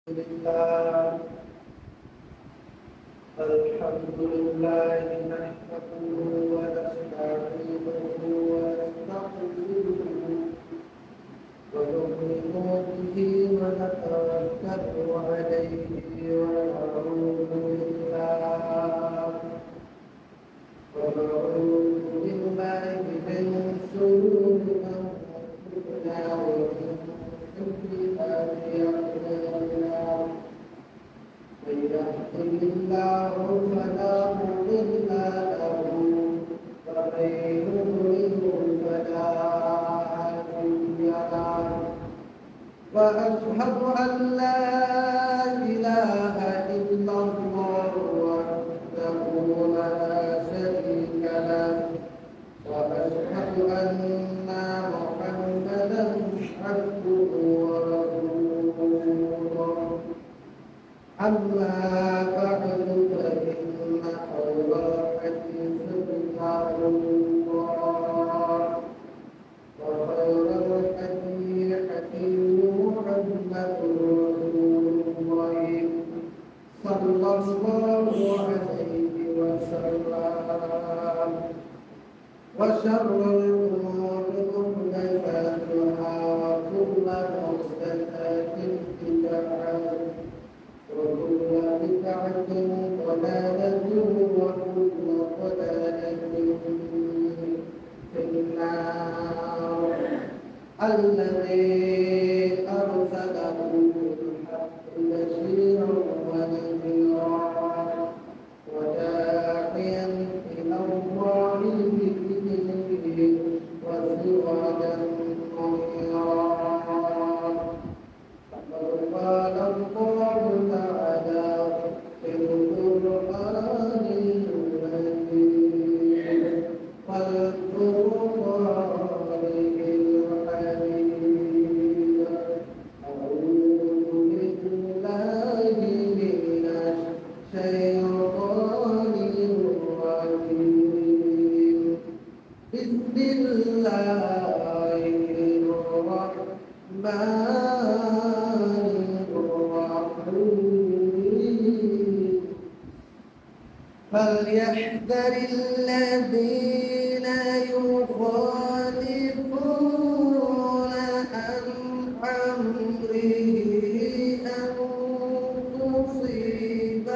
لله الحمد لله نحمده ونستعينه ونستغفره ونؤمن به ونتوكل عليه ونعوذ بالله من شرور أنفسنا ومن سيئات أعمالنا من يهده الله فلا مضل له ومن يضلل فلا هادي له وأشهد أن لا إله إلا الله وحده لا شريك له وأشهد أن محمدا عبده ورسوله أما بعد فإن خير الحديث كتاب الله وخير الهدي هدي محمد رسول الله صلى الله عليه وسلم وشر الأمور محدثاتها وكل محدثات بدعة وكل بدعة ضلالة وكل ضلالة في النار الذي أرسله بالحق بشيرا ونذيرا وداعيا إلى الله بإذنه وسراجا منيرا فقد قال الله تعالى في القرآن المجيد والفرقان الحميد أعوذ بالله من الشيطان الرجيم بسم الله الرحمن الرحيم فليحذر الذين يخالفون عن أمره أن تصيبهم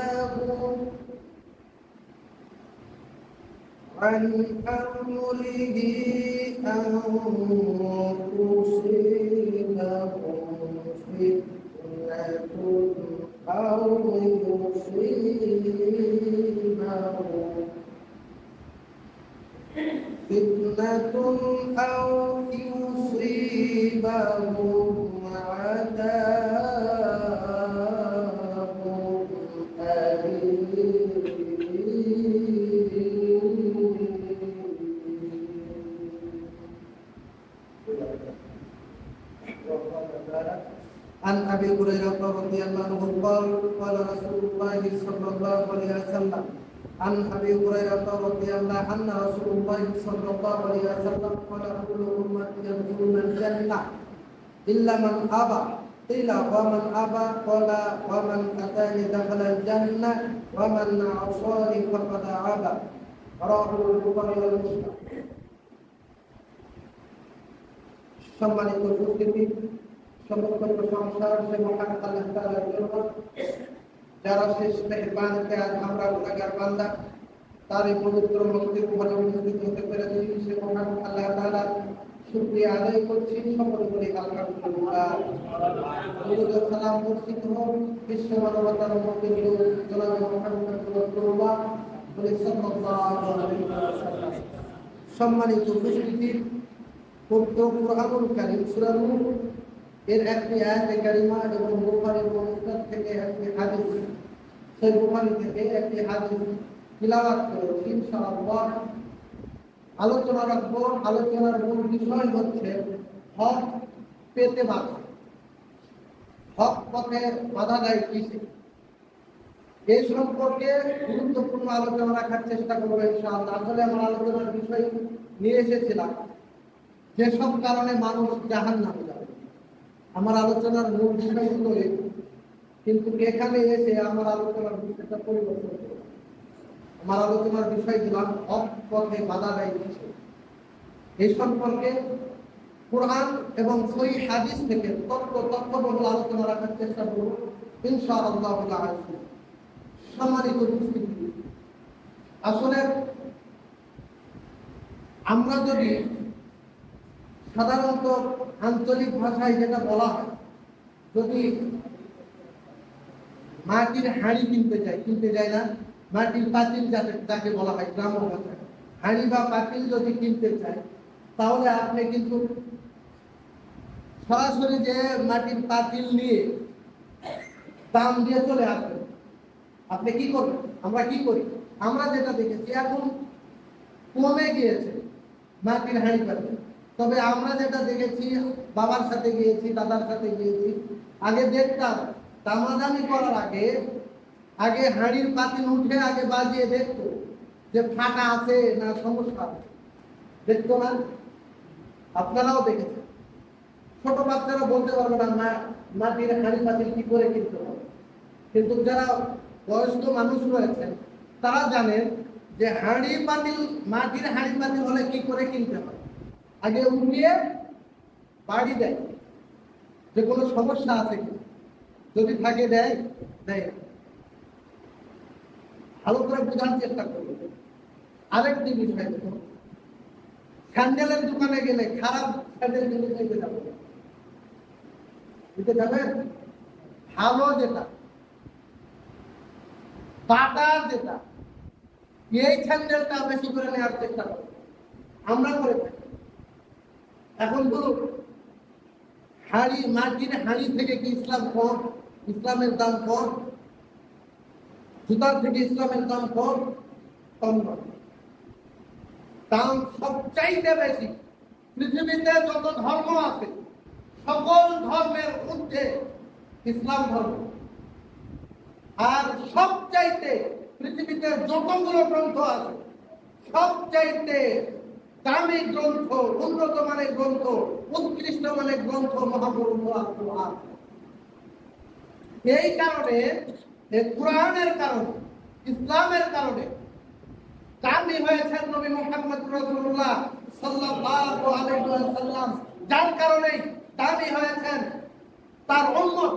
فتنة أو يصيبهم عذاب عن أبي هريرة رضي الله عنه قال قال رسول الله صلى الله عليه وسلم عن أبي هريرة رضي الله عنه رسول الله صلى الله عليه وسلم قال كل أمتي يدخلون الجنة إلا من أبى قيل ومن أبى قال ومن أتاني دخل الجنة ومن عصاني فقد أبى رواه البخاري ومسلم সম্মানিত উপস্থিতি সমস্ত প্রশংসা সে মহান আল্লাহ তাআলার জন্য যারা শেষ মেহেরবানকে আজ আমরা গুনাহগার বান্দা তার এই পবিত্র মসজিদ ঘরে উপস্থিত হতে পেরেছি সে মহান আল্লাহ তাআলার শুকরিয়া আদায় করছি সকল বলি আলহামদুলিল্লাহ দুরূদ ও সালাম বর্ষিত হোক বিশ্ব মানবতার মধ্যে জনাব মুহাম্মদ রাসূলুল্লাহ সাল্লাল্লাহু আলাইহি ওয়াসাল্লাম। সম্মানিত উপস্থিতি পবিত্র কুরআনুল কারীম সূরা নূর এর একটি আয়াতে কারিমা এবং বুখারী ও মুসলিম থেকে একটি হাদিস সেই বুখারী থেকে একটি হাদিস তিলাওয়াত করেছি ইনশাআল্লাহ। আলোচনা রাখব। আলোচনার মূল বিষয় হচ্ছে হক পেতে বাধা, হক পথে বাধা দেয় কিসে, এই সম্পর্কে গুরুত্বপূর্ণ আলোচনা রাখার চেষ্টা করবো ইনশাআল্লাহ। আসলে আমার আলোচনার বিষয় নিয়ে এসেছিলাম যেসব কারণে মানুষ জাহান্নামে যাবে। আমার আলোচনার মূল বিষয় হলো কিন্তু এখানে এসে আমার আলোচনার বিষয়টা পরিবর্তন করে, আমার আলোচনার বিষয় দিলাম হক পথে বাধা দেয় কিছু। এই সম্পর্কে কোরআন এবং সহিহ হাদিস থেকে তথ্যবহুল আলোচনা রাখার চেষ্টা করব ইনশাআল্লাহ। সম্মানিত উপস্থিতি, আসলে আমরা যদি সাধারণত আঞ্চলিক ভাষায় যেটা বলা হয়, যদি মাটির হাঁড়ি কিনতে যাই না, মাটির পাতিল যাকে বলা হয় গ্রাম্য ভাষায়, হাঁড়ি বা পাতিল যদি কিনতে চাই, তাহলে আপনি কিন্তু সরাসরি যে মাটির পাতিল নিয়ে দাম দিয়ে চলে আসবেন। আপনি কি করবেন? আমরা কি করি? আমরা যেটা দেখেছি এখন কমে গিয়েছে মাটির হাঁড়ি পাতিল। তবে আমরা যেটা দেখেছি, বাবার সাথে গিয়েছি, দাদার সাথে গিয়েছি, আগে দেখতাম দামাদামি করার আগে হাঁড়ির পাতিল উঠে আগে বাজিয়ে দেখতো যে ফাটা আছে না সমস্যা আছে, দেখতো না? আপনারাও দেখেছেন। ছোট বাচ্চারা বলতে পারবে না মাটির হাঁড়ি পাতিল কি করে কিনতে হবে, কিন্তু যারা বয়স্ক মানুষ রয়েছেন তারা জানেন যে মাটির হাঁড়ি পাতিল হলে কি করে কিনতে হয়। আগে উঠিয়ে বাড়ি দেয় যে কোনো সমস্যা আছে কি, যদি থাকে দেয়। ভালো করে বোঝার চেষ্টা করবে। আরেকটি বিষয় দেখুন, স্যান্ডেলের দোকানে গেলে খারাপ স্যান্ডেল কিন্তু দিতে যাবেন। ভালো যেটা বাটার যেটা, এই স্যান্ডেলটা বেশি করে নেওয়ার চেষ্টা করবে। আমরা করে থাকি। এখন বলুন, মাটির হাঁড়ি থেকে কি ইসলাম কম? ইসলামের দাম কম? জুতার থেকে ইসলামের দাম কম? কম নয়। দাম সবচাইতে বেশি। পৃথিবীতে যত ধর্ম আছে সকল ধর্মের ঊর্ধ্বে ইসলাম ধর্ম। আর সবচাইতে পৃথিবীতে যতগুলো গ্রন্থ আছে সবচাইতে দামি গ্রন্থ, উন্নত মানের গ্রন্থ, উৎকৃষ্ট মানের গ্রন্থ মহাগ্রন্থ আল-কুরআন। এই কারণে কুরআনের কারণে, ইসলামের কারণে দামি হয়েছেন নবী মুহাম্মদ রাসূলুল্লাহ সাল্লাল্লাহু আলাইহি ওয়াসাল্লাম, যার কারণে দামি হয়েছেন তার উম্মত।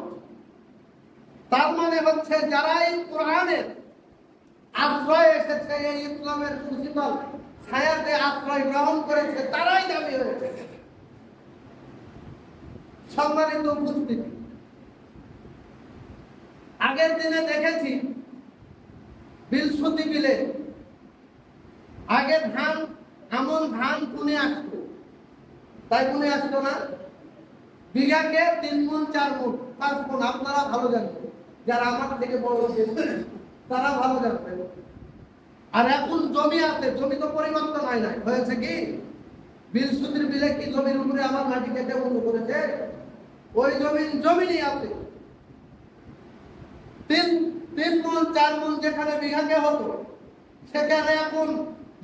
তার মানে হচ্ছে যারা এই কুরআনের আশ্রয় এসেছে, এই ইসলামের সুশীতল ছায়াতে আশ্রয় গ্রহণ করেছে, তারাই দামি হয়েছে। সম্মানিত উপস্থিতি, আগের দিনে দেখেছি বিলসুতি বিলে আগে ধান কুনে আসতো, তাই কুনে আসতো না? বিঘাকে 3 মণ 4 মণ 5 মণ। আপনারা ভালো জানবেন, যারা আমার থেকে বড় তারা ভালো জানবেন। আর এখন জমি আছে, জমি তো পরিবর্তন হয় নাই, হয়েছে কি বিলসুতির বিলে কি জমির উপরে আমার মাটি কেটে বন্ধ করেছে? ওই জমিনই আছে। 3 মণ 4 মণ যেখানে বিঘাকে হতো, সেখানে এখন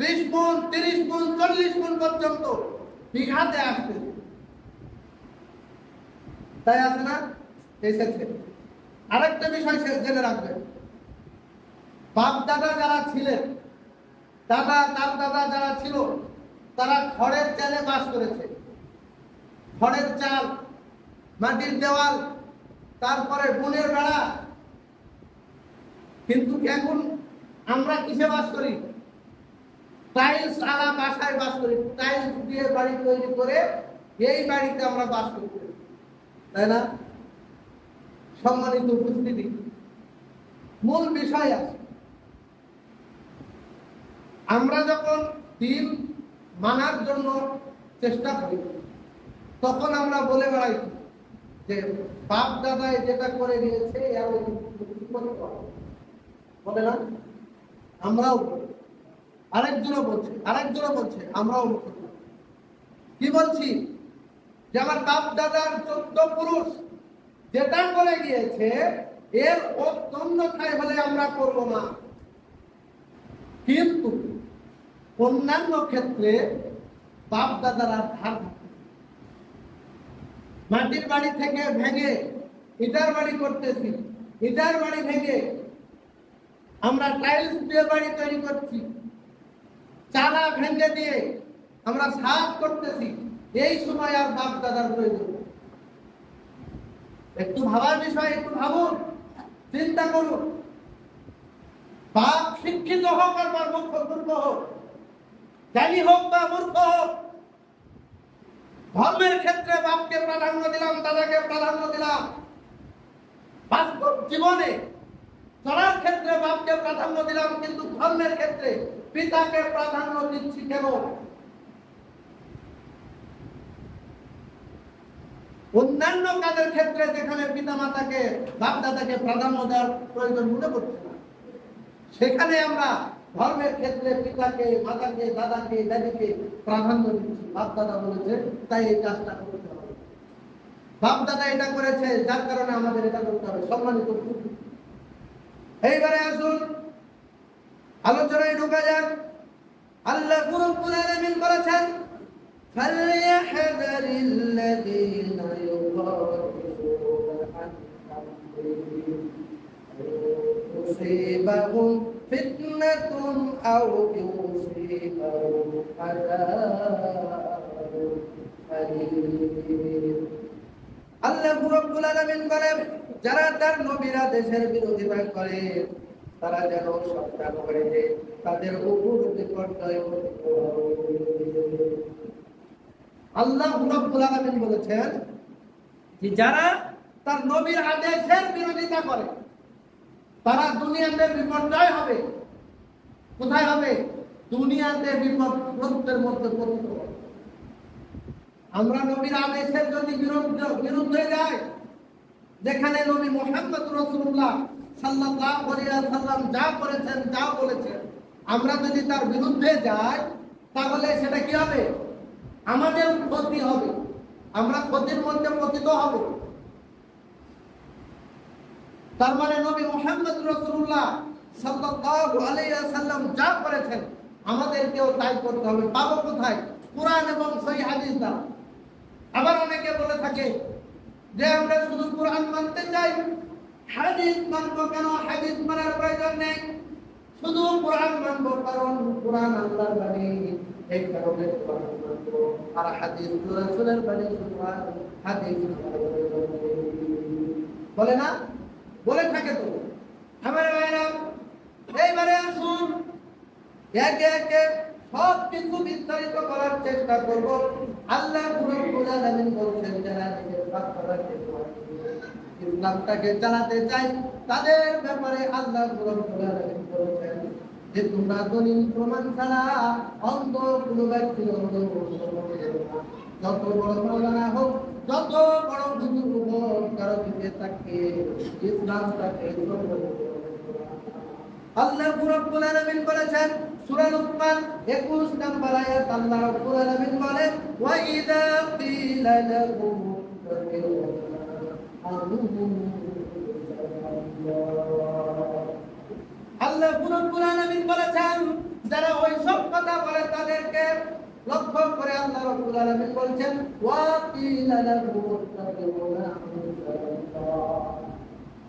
20 মণ 30 মণ 40 মণ পর্যন্ত বিঘাতে আসছে। তাই আছে না? এসেছে। আরেকটা বিষয় জেনে রাখবেন, বাপ দাদা যারা ছিলেন, তার দাদা যারা ছিল, তারা খড়ের চালে বাস করেছে। খড়ের চাল, মাটির দেওয়াল, তারপরে বনের বেড়া। কিন্তু এখন আমরা কিসে বাস করি? টাইলস আলা বাসায় বাস করি। টাইলস দিয়ে বাড়ি তৈরি করে এই বাড়িতে আমরা বাস করি, তাই না? সম্মানিত উপস্থিতি, মূল বিষয় আছে, আমরা যখন দিন মানার জন্য চেষ্টা করি তখন আমরা বলে বেড়াই যে বাপ দাদায় যেটা করে দিয়েছে বলে না? আমরাও আরেকজনও বলছে আমরাও কি বলছি যে আমার বাপ দাদার 14 পুরুষ যেটা করে গিয়েছে এর অন্যথায় হলে আমরা করব না। কিন্তু অন্যান্য ক্ষেত্রে বাপ দাদারা ধার মাটির বাড়ি থেকে ভেঙে ইটার বাড়ি করতেছি, ইটার বাড়ি ভেঙে আমরা টাইলস দিয়ে বাড়ি তৈরি করছি, চালা ভেঙে দিয়ে আমরা ছাদ করতেছি। এই সময় আর বাপ দাদার প্রয়োজন? একটু ভাবার বিষয়, একটু ভাবুন, চিন্তা করুন। বাপ শিক্ষিত হোক আর মূর্খ হোক, জ্ঞানী হোক বা মূর্খ হোক, ধর্মের ক্ষেত্রে বাপকে প্রাধান্য দিলাম, দাদাকে প্রাধান্য দিলাম। বাস্তব জীবনে চলার ক্ষেত্রে বাপকে প্রাধান্য দিলাম, কিন্তু ধর্মের ক্ষেত্রে পিতাকে প্রাধান্য দিচ্ছি কেন? অন্যান্য কাজের ক্ষেত্রে যেখানে পিতা মাতাকে বাপ দাদাকে প্রাধান্য দেওয়ার প্রয়োজন মনে করছে না, সেখানে আমরা ধর্মের ক্ষেত্রে পিতাকে মাতাকে দাদাকে দাদিকে প্রাধান্য দিচ্ছি। বাপ দাদা বলেছে তাই এই কাজটা করতে হবে, বাপ দাদা এটা করেছে যার কারণে আমাদের এটা করতে হবে। সম্মানিত, এইবারে আসুন আলোচনায় ঢোকা যাক। আল্লাহ রাব্বুল আলামিন বলেছেন, فَلْيَحْذَرِ الَّذِينَ يُخَالِفُونَ عَنْ أَمْرِهِ أَن تُصِيبَهُمْ فِتْنَةٌ أَوْ يُصِيبَهُمْ عَذَابٌ أَلِيمٌ। আল্লাহ রাব্বুল আলামিন বলেন, যারা তার নবীর আদেশের বিরোধিতা করে তারা যেন সাবধান করে যে তাদের উপর বিপর্যয় হবে। আল্লাহ রাব্বুল আলামিন বলেছেন যে যারা তার নবীর আদেশের বিরোধিতা করে তারা দুনিয়াতে বিপর্যয় হবে। কোথায় হবে? দুনিয়াতে বিপদের মধ্যে পতিত হবে। আমরা নবীর আদেশের যদি বিরুদ্ধে যাই, যেখানে নবী মুহাম্মদ রাসূলুল্লাহ সাল্লাল্লাহু আলাইহি ওয়াসাল্লাম যা করেছেন যা বলেছেন, আমরা যদি তার বিরুদ্ধে যাই তাহলে সেটা কি হবে? আমাদের ক্ষতি হবে, আমরা ক্ষতির মধ্যে পতিত হব। তার মানে নবী মুহাম্মদ রাসূলুল্লাহ সাল্লাল্লাহু আলাইহি ওয়াসাল্লাম যা করেছেন আমাদেরকেও তাই করতে হবে। পাবো কোথায়? কুরআন এবং সহিহ হাদিস দ্বারা। আবার অনেকে বলে থাকে যে আমরা শুধু কুরআন মানতে চাই, হাদিস মানবো কেন? হাদিস মানার প্রয়োজন নেই, শুধু কুরআন মানবো কারণ কুরআন আল্লাহর বাণী, এই কারণে কুরআন মানবো। আর হাদিস রাসূলের বাণী, কুরআন হাদিস বলে না? বলে থাকে তো। আমার ভাইরা, এইবারে আসুন একে একে সব কিছু বিস্তারিত করার চেষ্টা করব। আল্লাহ রাব্বুল আলামিন বলেছেন, যারা নিজের বাচ্চাদেরকে ইসলামটাকে চালাতে চাই তাদের ব্যাপারে আল্লাহ রাব্বুল আলামিন বলেছেন যে তোমরা দলিল প্রমাণ ছাড়া অন্ধ কোনো ব্যক্তি অন্ধ যত বড় মাওলানা হোক, যত বড় বুজুর্গ হোক, কারো দিকে তাকিয়ে ইসলামটাকে আল্লাহ রাব্বুল আলামিন বলেছেন সূরা লুকমান 21 নম্বর আয়াত, আল্লাহ রাব্বুল আলামিন বলেন, ওয়া ইযা ক্বিলা লাহুম আল্লাহ রাব্বুল আলামিন বলেছেন যারা ওই সব কথা বলে তাদেরকে লক্ষ্য করে আল্লাহ রাব্বুল আলামিন বলেন, ওয়া ক্বিলা লাহুম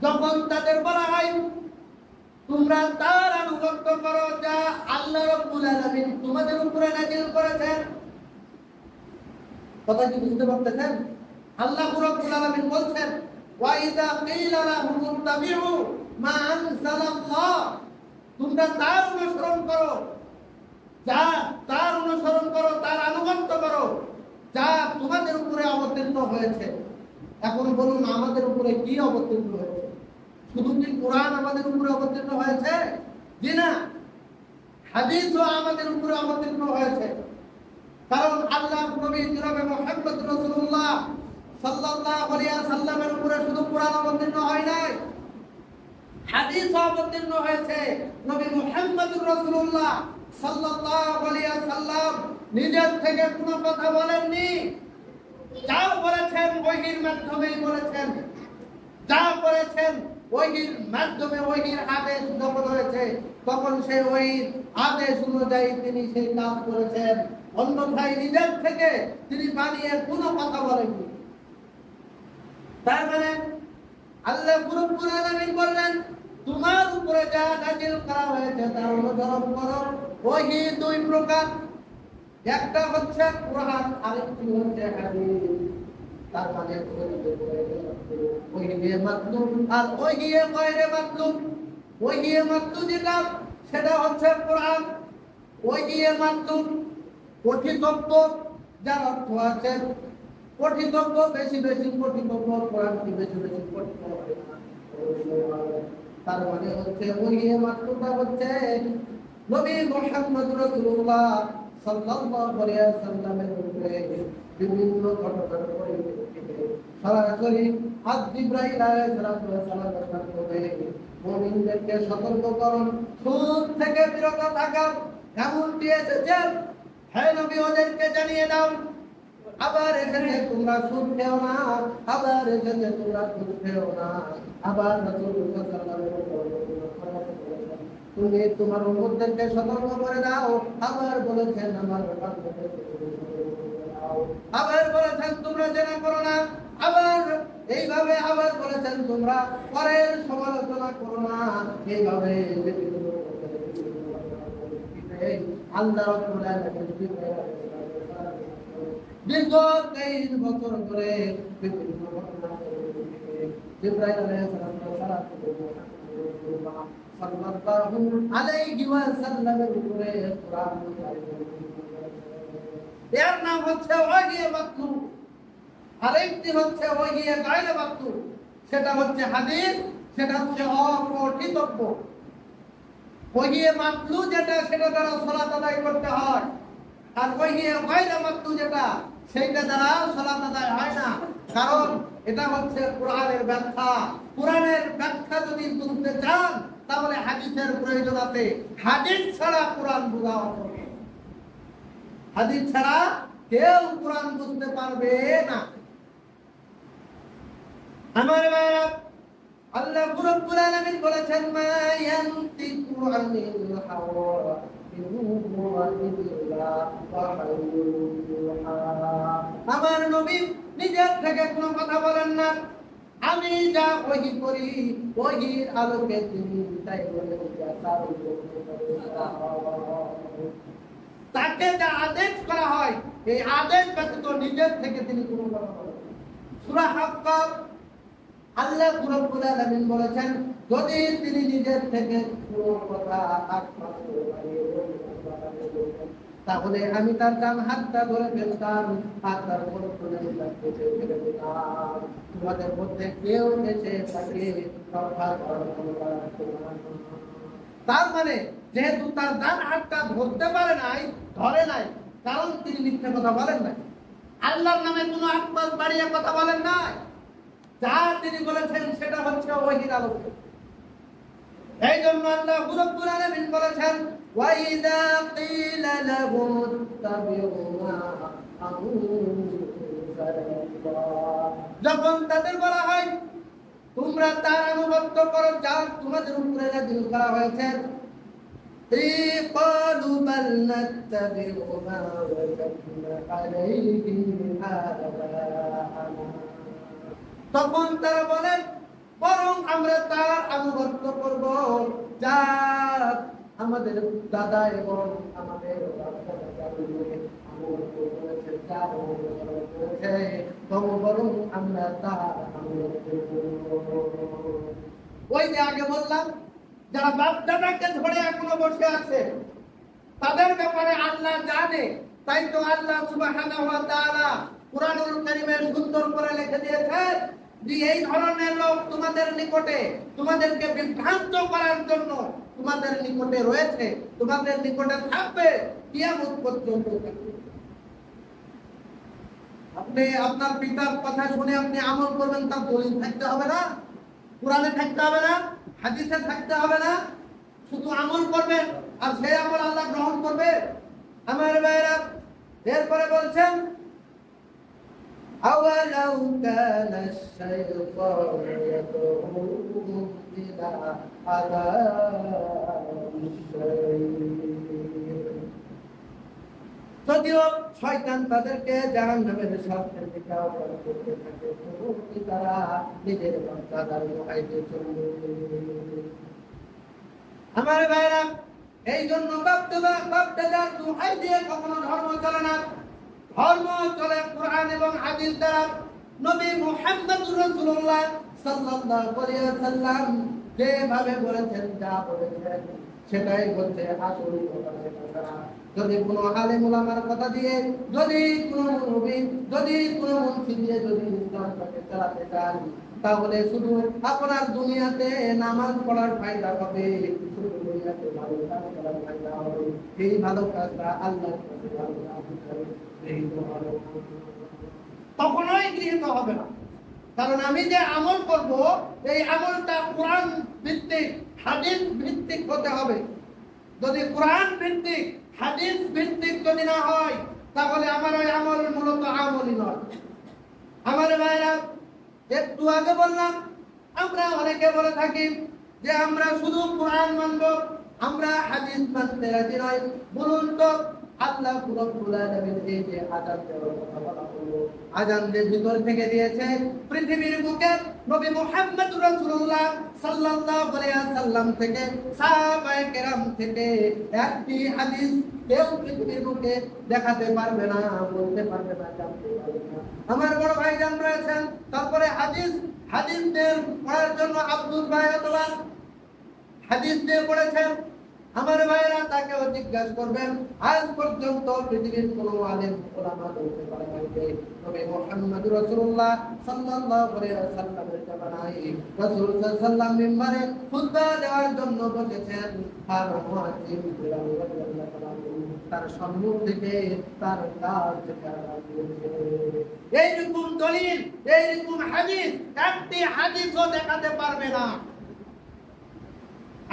যখন তাদের বলা হয় তোমরা তার আনুগত্য করো যা আল্লাহ রাব্বুল আলামিন তোমাদের উপরে নাযিল করেছেন। কথা কি বুঝতে পারতেছেন? আল্লাহ রাব্বুল আলামিন বলছেন, ওয়া ইযা ক্বিলা লাহুম ইত্তাবিউ মা আনজালাল্লাহ, তোমরা তার অনুসরণ করো, যা তার অনুসরণ করো, তার আনুগত্য করো যা তোমাদের উপরে অবতীর্ণ হয়েছে। এখন বলুন আমাদের উপরে কি অবতীর্ণ হয়েছে? শুধু কি কোরআন আমাদের উপরে অবতীর্ণ হয়েছে? জি না, হাদিসও আমাদের উপরে অবতীর্ণ হয়েছে। কারণ আল্লাহ নবী জনাবে মুহাম্মদ রাসূলুল্লাহ সাল্লাল্লাহু আলাইহি ওয়াসাল্লামের উপরে শুধু কোরআন অবতীর্ণ হয় নাই, হাদিসও অবতীর্ণ হয়েছে। নবী মুহাম্মদ রাসূলুল্লাহ সাল্লাল্লাহু আলাইহি ওয়াসাল্লাম নিজের থেকে কোনো কথা বলেননি, যা বলেছেন ওহীর মাধ্যমেই বলেছেন, যা করেছেন ওহীর মাধ্যমে, ওহীর আদেশ যখন হয়েছে তখন সেই ওহীর আদেশ অনুযায়ী তিনি সেই কাজ করেছেন। অন্যথায় নিজের থেকে তিনি বানিয়ে কোনো কথা বলেননি। তার মানে আল্লাহ রাব্বুল আলামিন বললেন তোমার উপরে যা নাযিল করা হয়েছে তা অনুসরণ করো। ওহী দুই প্রকার, একটা হচ্ছে কোরআন, আরেকটি হচ্ছে হাদিস। তার মানে ওহী মাতলুব আর ওহী গায়রে মাতলুব। ওহী মাতলুব যেটা সেটা হচ্ছে কোরআন, ওহী মাতলুব পঠিতব্য, যার অর্থ আছে পঠিতব্য, বেশি বেশি পঠিতব্য, কোরআনকে বেশি বেশি পড়তে হবে। তার মানে হচ্ছে ওহী মাতলুবটা হচ্ছে নবী মুহাম্মদ রাসূলুল্লাহ সাল্লাল্লাহু আলাইহি ওয়াসাল্লামের উপরে বিভিন্ন ঘটনার পরিপ্রেক্ষিতে সরাসরি জিবরাইল আলাইহিস সালামের মাধ্যমে মুমিনদেরকে সতর্ককরণ, সুদ থেকে বিরত থাকা এমনটি এসেছে। হে নবী, ওদেরকে জানিয়ে দাও, আবার এখানে তোমরা সুদ খেও না, আবার এখানে তোমরা সুদ খেও না। আবার রাসূলুল্লাহ সাল্লাল্লাহু আলাইহি ওয়াসাল্লাম তুমি তোমার উম্মতদেরকে সতর্ক করে দাও। আবার বলেছেন আমার বান্দাদেরকে দাও। আবার বলেছেন তোমরা জেনা করো না। আবার এইভাবে আবার বলেছেন তোমরা পরের সমালোচনা করো না। এইভাবে আল্লাহ রাব্বুল আলামিন দীর্ঘ 23 বছর ধরে বিভিন্ন ঘটনা জিবরাইল আলাইহিস সালাম সাল্লাল্লাহু আলাইহি ওয়াসাল্লামের উপরে কোরআন এর নাম হচ্ছে ওহী মাতলু। আরেকটি হচ্ছে ওহী গায়রে মাতলু, সেটা হচ্ছে হাদিস, সেটা হচ্ছে অপঠিতব্য। ওহী মাতলু যেটা, সেটা দ্বারা সালাত আদায় করতে হয়, আর ওহী গায়রে মাতলু যেটা, সেইটা দ্বারা সালাত আদায় হয় না। কারণ এটা হচ্ছে কোরআনের ব্যাখ্যা। কোরআনের ব্যাখ্যা যদি বুঝতে চান তাহলে হাদিসের প্রয়োজন আছে। হাদিস ছাড়া কোরআন বোঝা অসম্ভব। হাদিস ছাড়া কেউ কোরআন বুঝতে পারবে না। আমার ভাইরা, আল্লাহ রাব্বুল আলামিন বলেছেন মা ইয়ানতিকু আনিল হাওয়া ইন হুয়া ইল্লা ওয়াহয়ুন ইউহা। আমার নবী নিজের থেকে কোনো কথা বলেন না। আমি যা ওহী করি, ওহীর আলোকে তিনি তাই বলেন। তাকে যা আদেশ করা হয়, এই আদেশ ব্যতীত নিজের থেকে তিনি কোনো কথা বলেন না। সূরা হাক্কাত আল্লাহ রাব্বুল আলামিন বলেছেন যদি তিনি নিজের থেকে কোনো কথা তাহলে আমি তার ডান হাতটা ধরে ফেলতাম আর তার বর্তমানে ফেলে দিতাম। তোমাদের মধ্যে কেউ এসে তাকে তার মানে যেহেতু তার ডান হাতটা ধরতে পারে নাই, ধরে নাই, কারণ তিনি মিথ্যা কথা বলেন নাই। আল্লাহর নামে কোনো আত্মাস বাড়িয়ে কথা বলেন নাই। যা তিনি বলেছেন সেটা হচ্ছে ওহীর আলোকে। এই জন্য আল্লাহ রাব্বুল আলামিন বলেছেন ওয়াইদা কিলা লাহুম ইত্তাবিউ মা আনজালাল্লাহ, যখন তাদের বলা হয় তোমরা তার আনুগত্য করো যা তোমাদের উপরে নাযিল করা হয়েছে, ক্বালু বাল নাত্তাবিউ মা ওয়াজাদনা আলাইহি আবা'ানা, তখন তারা বলেন বরং আমরা তার আনুগত্য করব যা আমাদের দাদা এবং আমাদের বরং আমরা তার আনুগত্য করব। ওই যে আগে বললাম যারা বাপ দাদাকে ধরে এখনো বসে আছে তাদের ব্যাপারে আল্লাহ জানে। তাই তো আল্লাহ সুবহানাহু ওয়া তাআলা কুরআনুল কারীমে সুন্দর করে লিখে দিয়েছেন যে এই ধরনের লোক তোমাদের নিকটে তোমাদেরকে বিভ্রান্ত করার জন্য তোমাদের নিকটে রয়েছে, তোমাদের নিকটে থাকবে কিয়ামত পর্যন্ত থাকবে। আপনি আপনার পিতার কথা শুনে আপনি আমল করবেন, তার দলিল থাকতে হবে না, কোরআনে থাকতে হবে না, হাদিসে থাকতে হবে না, শুধু আমল করবেন আর সেই আমল আল্লাহ গ্রহণ করবে। আমার ভাইরা এরপরে বলছেন أولو كان الشيطان يدعوهم إلى عذاب السعير, যদিও শয়তান তাদেরকে জাহান্নামের শাস্তির দিকে আহ্বান করতে থাকে, তবুও তারা নিজের বান্দাদের দোহাই দিয়ে চলবে। আমার ভাইরা, এই জন্য বাপ-দাদার দোহাই দিয়ে কখনো ধর্ম চলে না। ধর্ম চলে কোরআন এবং হাদিস দ্বারা। নবী মুহাম্মদুর রাসূলুল্লাহ সাল্লাল্লাহু আলাইহি ওয়াসাল্লাম যেভাবে বলেছেন, যা বলেছেন সেটাই বলতে আসল কথা। যদি কোনো আলেম ওলামার কথা দিয়ে, যদি কোনো নবী, যদি কোনো মুফতি দিয়ে যদি ইসলামটাকে চালাতে চান, তাহলে শুধু আপনার দুনিয়াতে নামাজ পড়ার ফায়দা হবে, শুধু দুনিয়াতে ভালো কাজ করার ফায়দা হবে। এই ভালো কাজটা আল্লাহর কাছে কখনোই গৃহীত হবে না। কারণ আমি যে আমল করব, এই আমলটা কোরআন ভিত্তিক, হাদিস ভিত্তিক হতে হবে। যদি কোরআন ভিত্তিক, হাদিস ভিত্তিক যদি না হয়, তাহলে আমার ওই আমল মূলত আমলই নয়। আমার ভাইরা, একটু আগে বললাম, আমরা অনেকে বলে থাকি যে আমরা শুধু কোরআন মানব, আমরা হাদিস মানতে রাজি নই। বলুন তো, আল্লাহ রাব্বুল আলামিন এই যে আযান দেওয়ার কথা বলা হলো, আযান যে ভিতর থেকে দিয়েছে, পৃথিবীর বুকে নবী মুহাম্মদুর রাসূলুল্লাহ সাল্লাল্লাহু আলাইহি ওয়াসাল্লাম থেকে, সাহাবায়ে কেরাম থেকে একটি হাদিস কেউ পৃথিবীর বুকে দেখাতে পারবে না, বলতে পারবে না, জানতে পারবে না। আমার বড় ভাইজান রয়েছেন, তারপরে হাদিসদের পড়ার জন্য আব্দুল ভাই অথবা হাদিস দিয়ে পড়েছেন। আমার ভাইরা, তাকেও জিজ্ঞাসা করবেন, আজ পর্যন্ত পৃথিবীর কোনো আলেম ওলামা বলতে পারে নাই যে নবী মুহাম্মদুর রাসূলুল্লাহ সাল্লাল্লাহু আলাইহি ওয়াসাল্লামের জামানায় রাসূল সাল্লাল্লাহু আলাইহি ওয়াসাল্লাম মিম্বারে খুতবা দেওয়ার জন্য বসেছেন, আর মুয়াজ্জিন বিলাল রাদিয়াল্লাহু তাআলা তার সম্মুখ থেকে তার কাজ থেকে এইরকম দলিল, এইরকম হাদিস একটি হাদিসও দেখাতে পারবে না।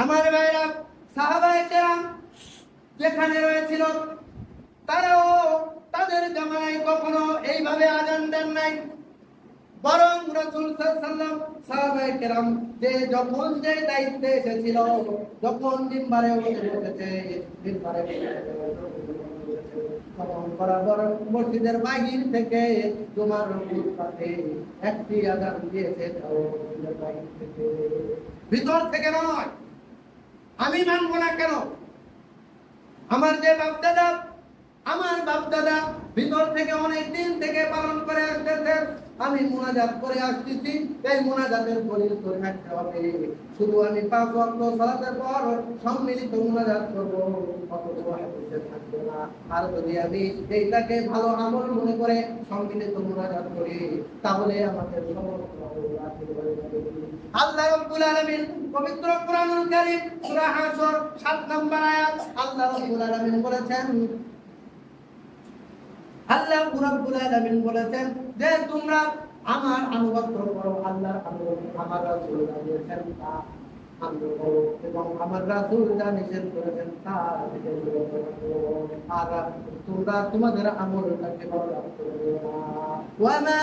আমার ভাইরা, সাহাবায়ে কেরাম যেখানে রয়েছিল, তারাও তাদের জামানায় কখনো এইভাবে আযান দেন নাই। বরং রাসূল সাল্লাল্লাহু আলাইহি ওয়াসাল্লাম সাহাবায়ে কেরাম যে যখন যে দায়িত্বে এসেছিল, যখন মিম্বারে বসেছে, মিম্বারে তখন বরাবর মসজিদের বাহির থেকে জুমার খুতবাতে একটি আযান দিয়েছে, মসজিদের বাহির থেকে, ভিতর থেকে নয়। আমি মানবো না কেন? আমার যে বাপদাদা, আমার বাপদাদা ভিতর থেকে অনেক দিন থেকে পালন করে আসতেছে, আমি মুনাজাত করে আসতেছি, এই মুনাজাতের দলিল তো থাকতে হবে। শুধু আমি 5 ওয়াক্ত সালাতের পর সম্মিলিত মুনাজাত করবো, অথচ হাদিসে থাকবে না। আর যদি আমি এইটাকে ভালো আমল মনে করে সম্মিলিত মুনাজাত করি, তাহলে আমাদের সমস্ত আল্লাহ রাব্বুল আলামিন পবিত্র কোরআনুল কারীম সূরা হাসর 7 নম্বর আয়াত, আল্লাহ রাব্বুল আলামিন বলেছেন, আল্লাহ রাব্বুল আলামিন বলেছেন যে তোমরা আমার আনুগত্য করো, আল্লাহর আনুগত্য, আমার রাসূল জানিয়েছেন তা আনুগত্য করো, এবং আমার রাসূল যা নিষেধ করেছেন তা নিষেধ করো। আর তোমরা তোমাদের আমলটাকে বরবাদ করো না। ওয়া মা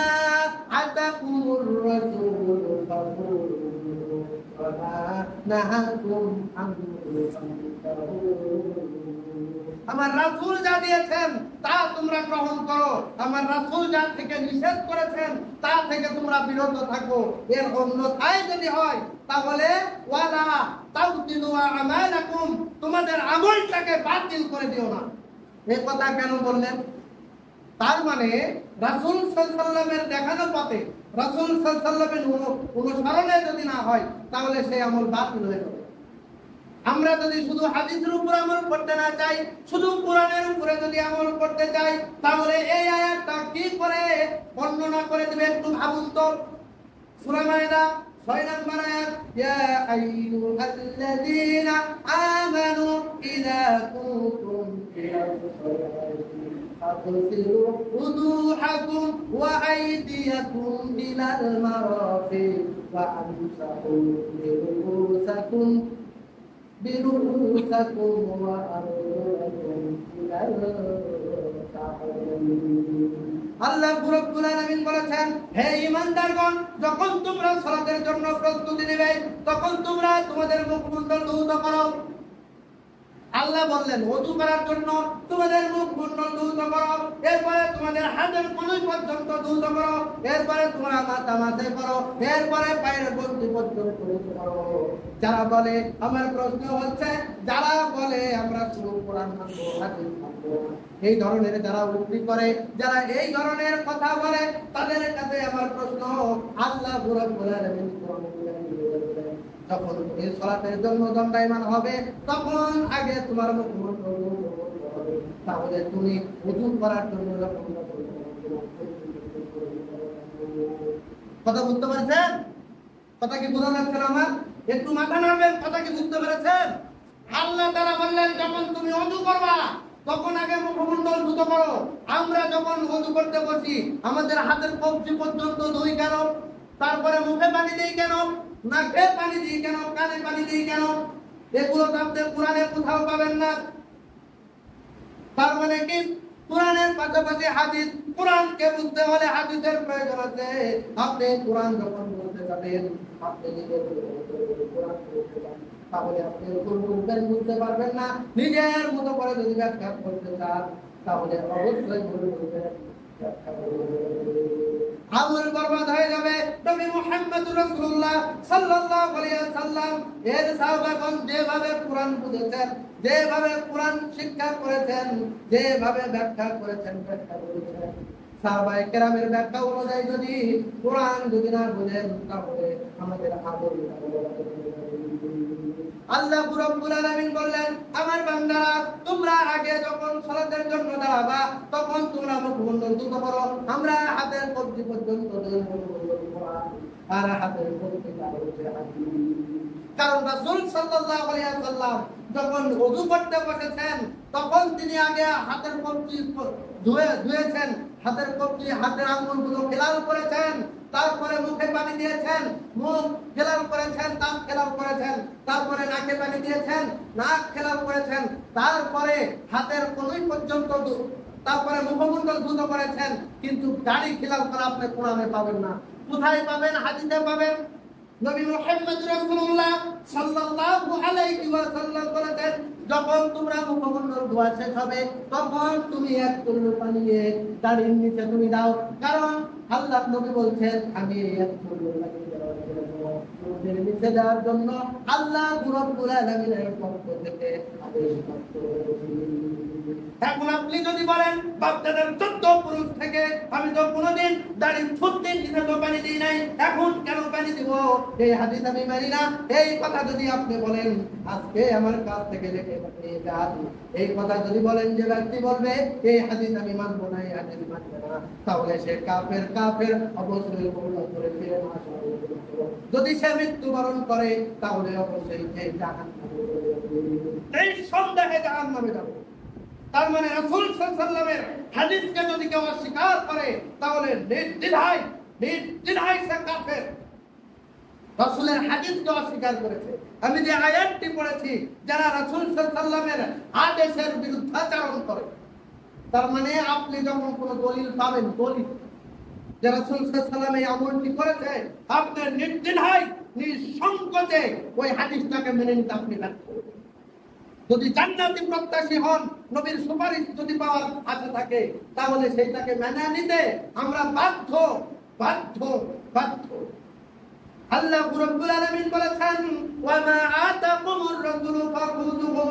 আতাকুমুর রাসূল ফাকুলু ওয়া মা নাহাকুম আনহু ফান্তাহু। আমার রাসূল যা দিয়েছেন তা তোমরা গ্রহণ করো, আমার রাসূল যা থেকে নিষেধ করেছেন তা থেকে তোমরা বিরত থাকো। এর অন্যথায় যদি হয়, তাহলে ওয়ালা তাউতিলু আমালাকুম, তোমাদের আমলটাকে বাতিল করে দিও না। এই কথা কেন বললেন? তার মানে রাসূল সাল্লাল্লাহু আলাইহি ওয়াসাল্লামের দেখানো পথে, রাসূল সাল্লাল্লাহু আলাইহি ওয়াসাল্লামের অনুসরণে যদি না হয়, তাহলে সেই আমল বাতিল হয়ে যাবে। আমরা যদি শুধু হাদিসের উপর আমল করতে না চাই, শুধু কোরআনের উপরে যদি আমল করতে চাই, তাহলে এই আয়াতটা কি করে বর্ণনা করে দিবে একটু ভাবুন তো। সূরা মাইদা 6 নম্বর আয়াত, ইয়া আইয়ুহাল্লাযীনা আমানু ইযা কুনতুম ইলা সালাতি ফাগসিলু উযুহাকুম ওয়া আইদিয়াকুম ইলাল মারাফিক ওয়া আমসাহু বিরুসাকুম বিরুসাকুম ওয়া আরজুলাকুম ইলাল কা'বাইন। আল্লাহ রাব্বুল আলামিন বলেছেন, হে ঈমানদারগণ, যখন তোমরা সালাতের জন্য প্রস্তুতি নেবে, তখন তোমরা তোমাদের মুখমণ্ডল ধৌত করো আল্লাহ বললেন ওযু করার জন্য তোমাদের মুখমণ্ডল ধৌত করো, এরপরে তোমাদের হাতের কনুই পর্যন্ত ধৌত করো, এরপরে তোমরা মাথা মাথায় করো, এরপরে পায়ের গন্ডি পর্যন্ত ধৌত করো। যারা বলে, আমার প্রশ্ন হচ্ছে, যারা বলে আমরা শুধু কোরআন মানবো, হাদিস মানবো, এই ধরনের যারা উক্তি করে, যারা এই ধরনের কথা বলে, তাদের কাছে আমার প্রশ্ন, আল্লাহ রাব্বুল আলামিন যখন তুমি সালাতের জন্য দণ্ডায়মান হবে, তখন আগে তোমার মুখমণ্ডল হবে, তাহলে তুমি ওযু করার জন্য যখন কথা বুঝতে পারছেন? কথা কি বোঝা যাচ্ছে না আমার? একটু মাথা নাড়বেন, কথা কি বুঝতে পেরেছেন? আল্লাহ তাআলা বললেন যখন তুমি ওযু করবা তখন আগে মুখমণ্ডল ধুত করো। আমরা যখন ওযু করতে বসি আমাদের হাতের কবজি পর্যন্ত ধুই কেন? তারপরে মুখে পানি দেই কেন? নাকে পানি দিই কেন? কানে পানি দিই কেন? এগুলো তো আপনি কোরআনে কোথাও পাবেন না। তার মানে কি কোরআনের পাশাপাশি হাদিস, কোরআনকে বুঝতে হলে হাদিসের প্রয়োজন আছে। আপনি কোরআন যখন বলতে যাবেন, আপনি নিজের কোরআন বলতে যাবেন, তাহলে আপনি বুঝতে পারবেন না। নিজের মতো করে যদি ব্যাখ্যা করতে চান তাহলে অবশ্যই বলবেন, আমল বরবাদ হয়ে যাবে। নবী মুহাম্মদুর রাসূলুল্লাহ সাল্লাল্লাহু আলাইহি ওয়াসাল্লাম এর সাহাবাগণ যেভাবে কোরআন বুঝেছেন, যেভাবে কোরআন শিক্ষা করেছেন, যেভাবে ব্যাখ্যা করেছেন, সাহাবায়ে কেরামের ব্যাখ্যা অনুযায়ী যদি কোরআন যদি না বুঝেন তাহলে আমাদের আমল আল্লাহ রাব্বুল আলামিন বললেন, আমার বান্দারা তোমরা আগে যখন সালাতের জন্য দাঁড়াবা তখন তোমরা মুখমণ্ডল ধুত করো। আমরা হাতের কবজি পর্যন্ত আর হাতের কবজি কারণ রাসূল সাল্লাল্লাহু আলাইহি ওয়াসাল্লাম যখন ওযু করতে বসেছেন তখন তিনি আগে হাতের কবজি ধুয়েছেন, হাতের কবজি হাতের আঙ্গুলগুলো খেলাল করেছেন, তারপরে মুখে পানি দিয়েছেন, মুখ খেলাল করেছেন, দাঁত খেলাল করেছেন, তারপরে নাকে পানি দিয়েছেন, নাক খেলাল করেছেন, তারপরে হাতের কনুই পর্যন্ত, তারপরে মুখমণ্ডল ধুত করেছেন। কিন্তু দাড়ি খেলাল করা আপনি কোরআনে পাবেন না। কোথায় পাবেন? হাদিসে পাবেন। নবী মুহাম্মদ রাসূলুল্লাহ সাল্লাল্লাহু আলাইহি ওয়াসাল্লাম বলেছেন, যখন তোমরা মুখমণ্ডল ধোয়া শেষ হবে তখন তুমি এক চুল পানি নিয়ে দাড়ির নিচে তুমি দাও, কারণ আল্লাহ নবী বলছেন আমি এক চুল পানি চুলের নিচে দেওয়ার জন্য আল্লাহ রাব্বুল আলামিনের পক্ষ থেকে আদেশ করেছি। এখন আপনি যদি বলেন বাপদাদার 14 পুরুষ থেকে আমি তো কোনোদিন দাড়ি ছুটতে নিতে তো পানি দিই নাই, এখন কেন পানি দিব? এই হাদিস আমি মানি না। এই কথা যদি আপনি বলেন, আজকে আমার কাছ থেকে লিখে নিয়ে যান। এই কথা যদি বলেন যে ব্যক্তি বলবে এই হাদিস আমি মানবো না, এই হাদিস মানবো না, তাহলে সে কাফের। কাফের অবশ্যই কবুল করে ফিরে আসা। যদি সে মৃত্যুবরণ করে তাহলে অবশ্যই সে জাহান্নামে যাবে। এই সন্দেহে জাহান্নামে যাবে। তার মানে রাসূল সাল্লাল্লাহু আলাইহি ওয়াসাল্লামের হাদিসকে যদি কেউ অস্বীকার করে তাহলে নির্দ্বিধায় সে কাফের। রাসূলের হাদিসকে অস্বীকার করেছে। আমি যে আয়াতটি পড়েছি, যারা রাসূল সাল্লাল্লাহু আলাইহি ওয়াসাল্লামের আদেশের বিরুদ্ধাচরণ করে, তার মানে আপনি যখন কোনো দলিল পাবেন, দলিল যে রাসূল সাল্লাল্লাহু আলাইহি ওয়াসাল্লাম এই আমলটি করেছে, আপনি নির্দ্বিধায় নিঃসংকোচে ওই হাদিসটাকে মেনে নিতে আপনি বাধ্য। যদি জান্নাতি প্রত্যাশী হন, নবীর সুপারিশ যদি পাওয়ার আশা থাকে, তাহলে সেইটাকে মেনে নিতে আমরা বাধ্য। আল্লাহ রাব্বুল আলামিন বলেছেন, ওয়া মা আতাকুমুর রাসূলু ফাখুযুহু,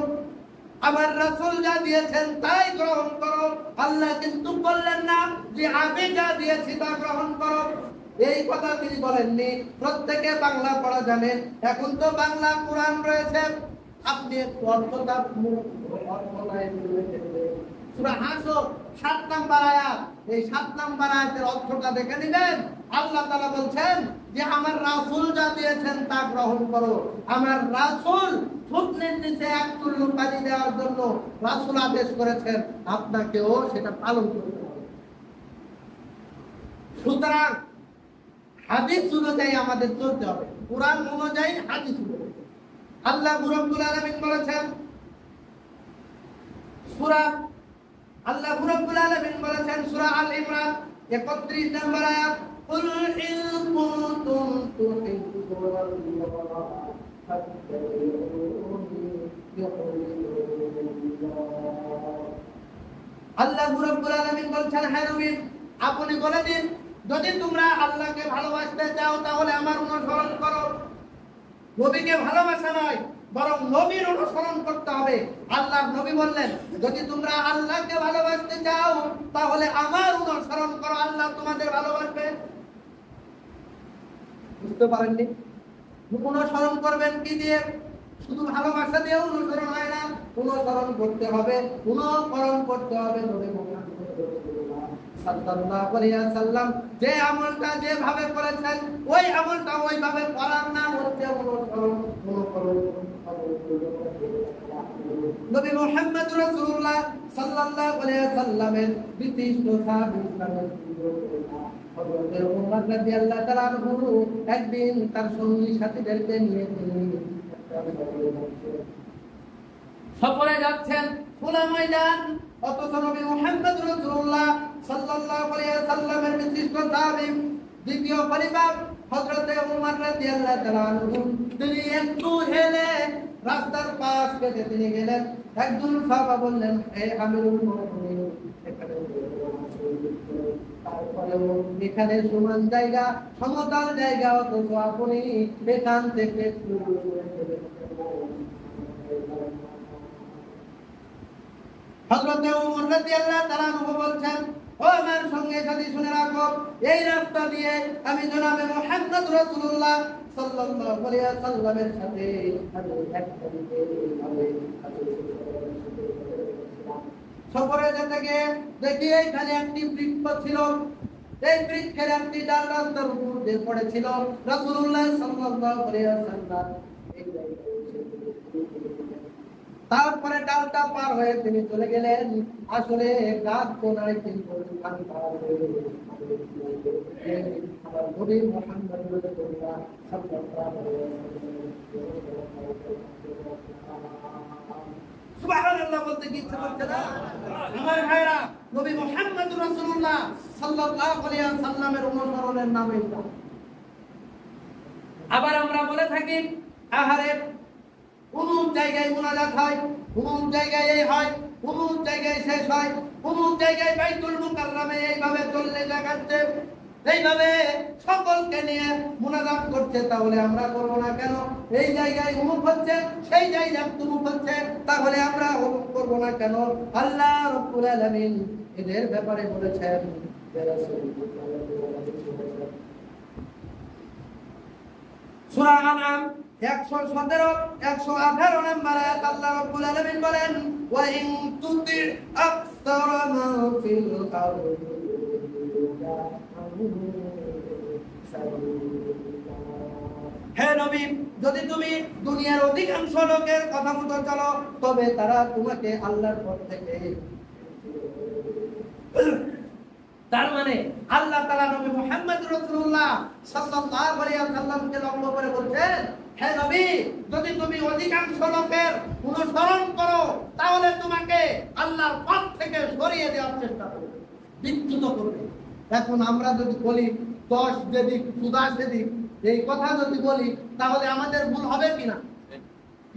আমার রাসূল যা দিয়েছেন তাই গ্রহণ করো। আল্লাহ কিন্তু বললেন না যে আমি যা দিয়েছি তা গ্রহণ করো। এই কথা তিনি বলেননি। প্রত্যেকে বাংলা পড়া জানেন, এখন তো বাংলা কোরআন রয়েছে। আপনি অর্থটা সূরা হাসর 7 নম্বর আয়াত, এই 7 নম্বর আয়াতের অর্থটা দেখে নেবেন। আল্লাহ তাআলা বলছেন যে আমার রাসূল যা দিয়েছেন তা গ্রহণ করো। আমার রাসূল থুতনির নিচে এক চুল পানি দেওয়ার জন্য রাসূল আদেশ করেছেন, আপনাকেও সেটা পালন করতে হবে। সুতরাং হাদিস অনুযায়ী আমাদের চলতে হবে, কোরআন অনুযায়ী হাদিস অনুযায়ী। আল্লাহ রাব্বুল আলামিন বলেছেন সূরা আল ইমরান 31 নম্বর আয়াত, কুল ইন কুনতুম তুহিব্বুনাল্লাহ ফাত্তাবিউনি ইউহিব্বুকুমুল্লাহ আল্লাহ রাব্বুল আলামিন বলছেন, হে নবী আপনি বলে দিন যদি তোমরা আল্লাহকে ভালোবাসতে চাও তাহলে আমার অনুসরণ করো। নবীকে ভালোবাসা নয় বরং নবীর অনুসরণ করতে হবে। আল্লাহ নবী বললেন যদি তোমরা আল্লাহকে ভালোবাসতে চাও তাহলে আমার অনুসরণ করো, আল্লাহ তোমাদের ভালোবাসবে। বুঝতে পারেননি? অনুসরণ করবেন কি দিয়ে? শুধু ভালোবাসা দিয়ে অনুসরণ হয় না, অনুসরণ করতে হবে, অনুকরণ করতে হবে নবী মুহাম্মদ সাল্লাল্লাহু আলাইহি ওয়াসাল্লাম যে আমলটা যেভাবে করেছেন ওই আমলটা ওইভাবে করার নাম হচ্ছে অনুসরণ, অনুকরণ। নবী মুহাম্মদ রাসূলুল্লাহ সাল্লাল্লাহু আলাইহি ওয়াসাল্লামের বিশিষ্ট সাহাবী হযরত ওমর রাদিয়াল্লাহু তাআলা আনহু একদিন তার সঙ্গী সাথীদেরকে নিয়ে তিনি সফরে যাচ্ছেন খোলা ময়দান, অথচ নবী মুহাম্মদ রাসূলুল্লাহ সাল্লাল্লাহু আলাইহি ওয়াসাল্লামের বিশিষ্ট সাহাবী দ্বিতীয় পরিবার হযরত ওমর রাদিয়াল্লাহু তাআলা আনহু তিনি একটু হেলে রাস্তার পাশ কেটে তিনি গেলেন। একজন সাহাবা বললেন, হে আমিরুল মুমিনিন, তারপরেও এখানে সমান জায়গা, সমতল জায়গা, অথচ আপনি এখান থেকে হযরত ওমর রাদিয়াল্লাহু তাআলা আনহু বলছেন, ও আমার সঙ্গে সাথী শুনে রাখো, এই রাস্তা দিয়ে আমি জনাবে মুহাম্মদ রাসূলুল্লাহ সাল্লাল্লাহু আলাইহি ওয়াসাল্লামের সাথে সফরে যেতে গিয়ে দেখি এখানে একটি বৃক্ষ ছিল, এই বৃক্ষের একটি ডাল রাস্তার উপর দিয়ে পড়েছিল। রাসূলুল্লাহ সাল্লাল্লাহু আলাইহি ওয়াসাল্লাম তারপরে ডালটা পার হয়ে তিনি চলে গেলেন। আসলে গাছ কোনায় কিন্তু আমার নবী মুহাম্মদ রাসূলুল্লাহ সাল্লাল্লাহু আলাইহি ওয়াসাল্লাম সুবহানাল্লাহ বলতে কি ইচ্ছা করছে না? আমার ভাইরা, নবী মুহাম্মদ রাসূলুল্লাহ সাল্লাল্লাহু আলাইহি ওয়াসাল্লামের অনুসরণের নাম এটা। আবার আমরা বলে থাকি আহারে অমুক জায়গায় মুনাজাত হয়, অমুক জায়গায় এই হয়, অমুক জায়গায় শেষ হয়, অমুক জায়গায় বাইতুল মুকাররমে এইভাবে চললে দেখাচ্ছে, এইভাবে সকলকে নিয়ে মুনাজাত করছে। তাহলে আমরা করবো না কেন? এই জায়গায় অমুক হচ্ছে, সেই জায়গায় তমুক হচ্ছে, তাহলে আমরা অমুক করবো না কেন? আল্লাহ রাব্বুল আলামিন এদের ব্যাপারে বলেছেন, সূরা আনআম 117 118 নম্বর আয়াত আল্লাহ রাব্বুল আলামিন বলেন, ওয়া ইন তুতি আকসারা মা ফিল আরদি হে নবী যদি তুমি দুনিয়ার অধিকাংশ লোকের কথা মতো চলো তবে তারা তোমাকে আল্লাহর পথ থেকে, তার মানে আল্লাহ তাআলা নবী মুহাম্মদ রাসূলুল্লাহ সাল্লাল্লাহু আলাইহি ওয়াসাল্লামকে লক্ষ্য করে বলছেন, হে নবী যদি তুমি অধিকাংশ লোকের অনুসরণ করো তাহলে তোমাকে আল্লাহর পথ থেকে সরিয়ে দেওয়ার চেষ্টা করবে, বিচ্যুত করবে। এখন আমরা যদি বলি 10 যেদিক 10 সেদিক, এই কথা যদি বলি তাহলে আমাদের ভুল হবে কিনা?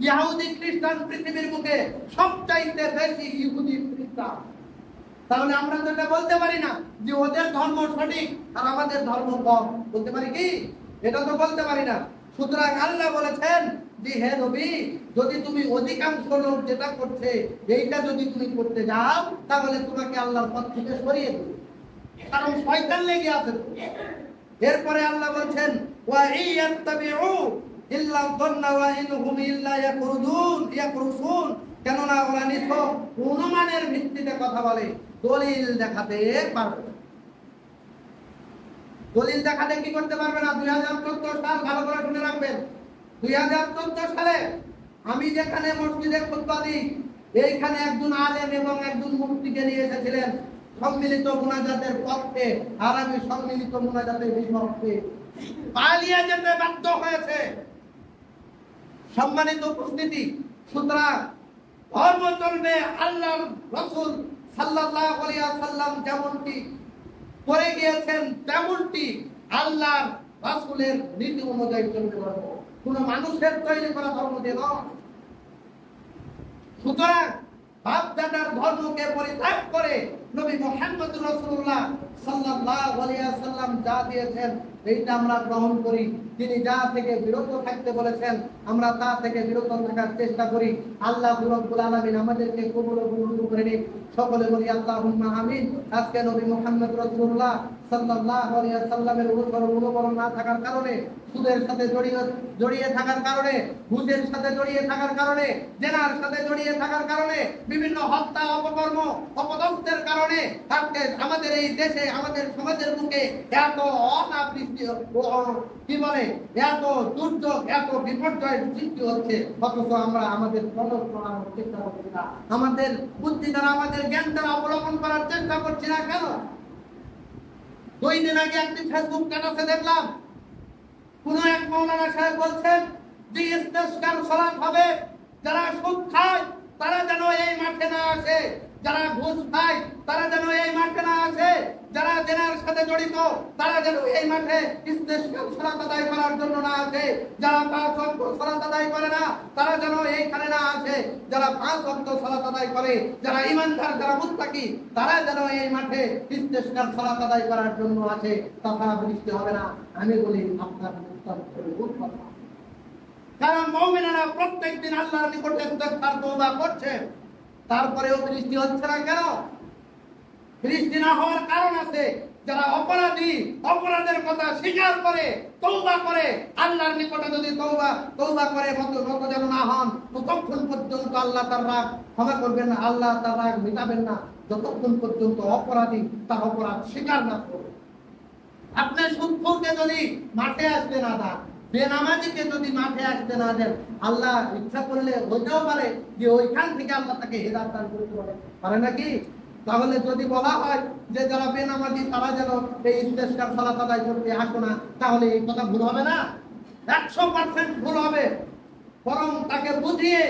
ইহুদি খ্রিস্টান পৃথিবীর বুকে সবচাইতে বেশি ইহুদি খ্রিস্টান, তাহলে আমরা তো এটা বলতে পারি না যে ওদের ধর্ম সঠিক আর আমাদের ধর্ম কম। বলতে পারি কি? এটা তো বলতে পারি না। সুতরাং আল্লাহ বলেছেন যে হে নবী যদি তুমি অধিকাংশ লোক যেটা করছে এইটা যদি তুমি করতে যাও তাহলে তোমাকে আল্লাহর পথ থেকে সরিয়ে দেবে, কারণ শয়তান লেগে আছে। এরপরে আল্লাহ বলছেন, ওয়া ইয়াত্তাবিউ ইল্লা যান্না ওয়া ইনহুম ইল্লা ইয়াকরুসুন, কেননা ওরা নিছক অনুমানের ভিত্তিতে কথা বলে, দলিল দেখাতে পারবে না। দলিল দেখাতে কি করতে পারবে না? 2014 সাল, ভালো করে শুনে রাখবেন, 2014 সালে আমি যেখানে মসজিদে খুতবা দিই এইখানে একজন আলেম এবং একজন মুফতিকে নিয়ে এসেছিলেন সম্মিলিত মুনাজাতের পক্ষে, আর আমি সম্মিলিত মুনাজাতের বিপক্ষে। পালিয়ে যেতে বাধ্য হয়েছে। সম্মানিত উপস্থিতি, সুতরাং ধর্ম চলবে আল্লাহর রাসূল সাল্লাল্লাহু আলাইহি ওয়াসাল্লাম যেমনটি করে গিয়েছেন তেমনটি আল্লাহর রাসূলের নীতি অনুযায়ী চলতে পারবো, কোনো মানুষের তৈরি করা ধর্ম দিয়ে নয়। সুতরাং বাপ দাদার ধর্মকে পরিত্যাগ করে নবী মুহাম্মদ রাসূলুল্লাহ সাল্লাল্লাহু আলাইহি ওয়াসাল্লাম যা দিয়েছেন এইটা আমরা গ্রহণ করি। তিনি যা থেকে বিরত থাকতে বলেছেন আমরা তা থেকে বিরত থাকার চেষ্টা করি। আল্লাহ রাব্বুল আলামিন আমাদেরকে কবুল ও মঞ্জুর করে নিন। সকলে বলি আল্লাহুম্মা আমিন। আজকে নবী মুহাম্মদ রাসূলুল্লাহ সাল্লাল্লাহু আলাইহি ওয়াসাল্লামের অনুসরণ না থাকার কারণে, সুদের সাথে জড়িয়ে থাকার কারণে, ঘুষের সাথে জড়িয়ে থাকার কারণে, জেনার সাথে জড়িয়ে থাকার কারণে, বিভিন্ন হত্যা, অপকর্ম, অপদস্থের কারণে আজকে আমাদের এই দেশে, আমাদের সমাজের বুকে এত অনাবৃষ্টি, কি বলে, এত দুর্যোগ, এত বিপর্যয় সৃষ্টি হচ্ছে, অথচ আমরা আমাদের চেষ্টা করছি না, আমাদের বুদ্ধি দ্বারা, আমাদের জ্ঞান দ্বারা অবলম্বন করার চেষ্টা করছি না। কেন? 2 দিন আগে একটি ফেসবুক স্ট্যাটাসে দেখলাম কোন এক মাওলানা সাহেব বলছেন যে ইস্তেসকার সালাত হবে, যারা সুদ খায় তারা যেন এই মাঠে না আসে, যারা ঘুষ খায় তারা যেন এই মাঠে না আসে, যারা জেনার সাথে জড়িত তারা যেন এই মাঠে ইস্তেসকার সালাত আদায় করার জন্য না আসে, যারা 5 ওয়াক্ত সালাত আদায় করে না তারা যেন এইখানে না আসে, যারা 5 ওয়াক্ত সালাত আদায় করে, যারা ঈমানদার, যারা মুত্তাকি তারা যেন এই মাঠে ইস্তেসকার সালাত আদায় করার জন্য আসে, তাছাড়া বৃষ্টি হবে না। আমি বলি আপনার কথা, কারণ মুমিনেরা প্রত্যেকদিন আল্লাহর নিকটে ইস্তেগফার তওবা করছে, তারপরেও বৃষ্টি হচ্ছে না। কেন বৃষ্টি না হওয়ার কারণ আছে। যারা অপরাধী, অপরাধের কথা স্বীকার করে, তওবা করে, আল্লাহর নিকটে যদি তওবা করে মত যেন না হন, ততক্ষণ পর্যন্ত আল্লাহ তার রাগ ক্ষমা করবেন না, আল্লাহ তার রাগ মিটাবেন না, যতক্ষণ পর্যন্ত অপরাধী তার অপরাধ স্বীকার না করবে। আপনি সুদখোরকে যদি মাঠে আসতে না দেন, বেনামাজিকে যদি মাঠে আসতে না দেন, আল্লাহ ইচ্ছা করলে হতেও পারে যে ওইখান থেকে আল্লাহ তাকে হেদায়েত দান করতে পারে নাকি? তাহলে যদি বলা হয় যে যারা বেনামাজি তারা যেন এই ইস্তেসকার সালাত আদায় করতে আসো না, তাহলে এই কথা ভুল হবে না? 100% ভুল হবে। বরং তাকে বুঝিয়ে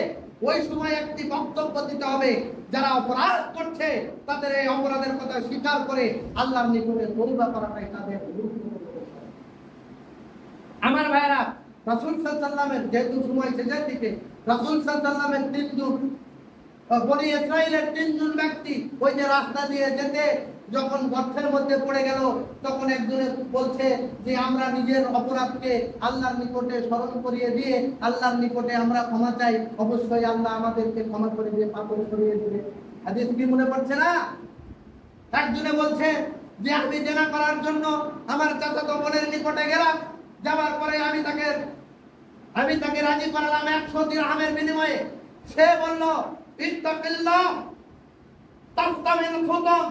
ওই সময় একটি বক্তব্য দিতে হবে, যারা অপরাধ করছে তাদের এই অপরাধের কথা স্বীকার করে আল্লাহর নিকটে তওবা করাটাই তাদের। আমার ভাইরা, রাসূল সাল্লাল্লাহু আলাইহি ওয়াসাল্লামের যেহেতু সময় শেষের দিকে, রাসূল সাল্লাল্লাহু আলাইহি ওয়াসাল্লামের 3 জন বনি ইসরাইলের 3 জন ব্যক্তি ওই যে রাস্তা দিয়ে যেতে যখন গর্তের মধ্যে পড়ে গেল, তখন একজনে বলছে যে আমরা নিজের অপরাধকে আল্লাহর নিকটে স্মরণ করিয়ে দিয়ে আল্লাহর নিকটে আমরা ক্ষমা চাই, অবশ্যই আল্লাহ আমাদেরকে ক্ষমা করে দিয়ে পাপের সরিয়ে দিবে। হাদিস কি মনে পড়ছে না? একজনে বলছে যে আমি জেনা করার জন্য আমার চাচাতো বোনের নিকটে গেলাম, যাওয়ার পরে আমি তাকে রাজি করালাম 100 দিরহামের বিনিময়ে। সে বলল ইত্তাকিল্লাহ তাফতামিল খুতাম,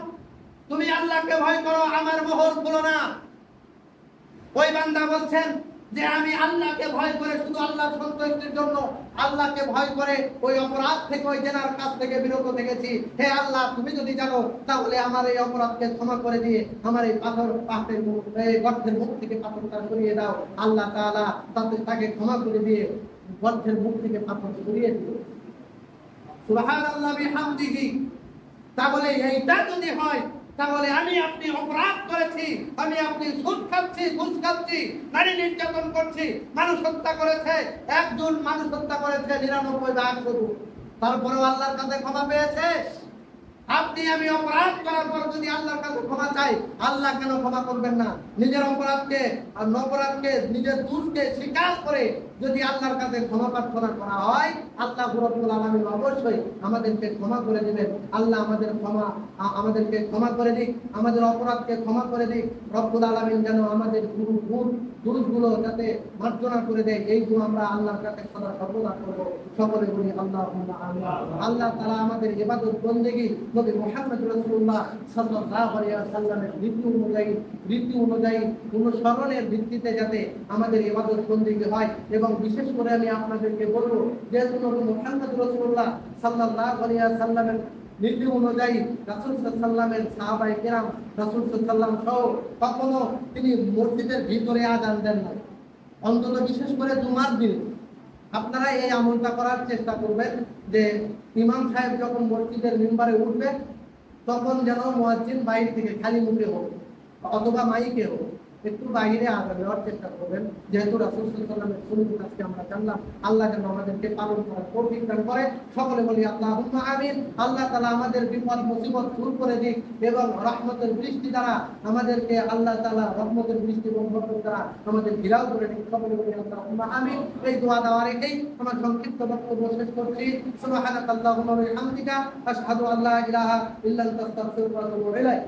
তুমি আল্লাহকে ভয় করো, আমার মোহর খুলো না। ওই বান্দা বলছেন যে আমি আল্লাহকে ভয় করে, শুধু আল্লাহর সন্তুষ্টির জন্য আল্লাহকে ভয় করে ওই অপরাধ থেকে, ওই জেনার কাছ থেকে বিরত থেকেছি। হে আল্লাহ, তুমি যদি জানো তাহলে আমার এই অপরাধকে ক্ষমা করে দিয়ে আমার এই গর্তের মুখ থেকে পাথরটা সরিয়ে দাও। আল্লাহ তাআলা তাকে ক্ষমা করে দিয়ে গর্তের মুখ থেকে পাথর সরিয়ে দিল। সুবহানাল্লাহ বিহামদিহি। তাহলে এইটা যদি হয়, তাহলে আমি আপনি অপরাধ করেছি, আমি আপনি সুদ খাচ্ছি, ঘুষ খাচ্ছি, নারী নির্যাতন করছি, মানুষ হত্যা করেছে, একজন মানুষ হত্যা করেছে 99 ভাগ শুধু, তারপরেও আল্লাহর কাছে ক্ষমা পেয়েছে। আপনি আমি অপরাধ করার পর যদি আল্লাহর কাছে ক্ষমা চাই, আল্লাহ কেন ক্ষমা করবেন না? নিজের অপরাধকে আর অপরাধকে, নিজের দোষকে স্বীকার করে যদি আল্লাহর কাছে ক্ষমা প্রার্থনা করা হয়, আল্লাহ রাব্বুল আলামিন অবশ্যই আমাদেরকে ক্ষমা করে দিবেন। আল্লাহ আমাদেরকে ক্ষমা করে দিক, আমাদের অপরাধকে ক্ষমা করে দিক। রব্বুল আলামিন যেন আমাদের দোষগুলো যাতে মার্জনা করে দেয়, এই গুণ আমরা আল্লাহর কাছে সদা সর্বদা করব। সকলে বলি আল্লাহুম্মা আমিন। আল্লাহ তাআলা আমাদের ইবাদত বন্দেগী নবী মুহাম্মদ রাসূলুল্লাহ সাল্লাল্লাহু আলাইহি ওয়াসাল্লামের রীতি অনুযায়ী অনুসরণের ভিত্তিতে যাতে আমাদের ইবাদত বন্দেগী হয়। এবং বিশেষ করে আমি আপনাদেরকে বলবো, যেহেতু নবী মুহাম্মদ রাসূলুল্লাহ সাল্লাল্লাহু আলাইহি ওয়াসাল্লামের নীতি অনুযায়ী রাসূল সাল্লাল্লাহু আলাইহি ওয়াসাল্লামের সাহাবায়ে কেরাম, রাসূল সাল্লাল্লাহু আলাইহি ওয়াসাল্লাম সহ কখনো তিনি মসজিদের ভিতরে আযান দেন না, অন্তত বিশেষ করে জুমার দিনে। আপনারা এই আমলটা করার চেষ্টা করবেন যে ইমাম সাহেব যখন মসজিদের মিম্বারে উঠবে, তখন যেন মুয়াজ্জিন বাইরে থেকে খালি মুখে হোক অথবা মাইকে হোক, একটু বাইরে আগে নেওয়ার চেষ্টা করবেন। যেহেতু রাসূল সাল্লাল্লাহু আলাইহি ওয়াসাল্লামের সুন্নাত আজকে আমরা জানলাম, আল্লাহ যেন আমাদেরকে পালন করার তৌফিক দান করে। সকলে বলি আল্লাহুম্মা আমিন। আল্লাহ তাআলা আমাদের বিপদ মুসিবত দূর করে দিক এবং রহমতের বৃষ্টি দ্বারা আমাদেরকে আল্লাহ তাআলা রহমতের বৃষ্টি এবং বরকত দ্বারা আমাদের ঘেরাও করে দিক। সকলে বলি আল্লাহুম্মা আমিন। এই দোয়া দেওয়া রেখেই আমার সংক্ষিপ্ত বক্তব্য শেষ করছি। সুবহানাকাল্লাহুম্মা ওয়া বিহামদিকা আশহাদু আল্লা ইলাহা ইল্লা আনতা আস্তাগফিরুকা ওয়া আতুবু ইলাইক।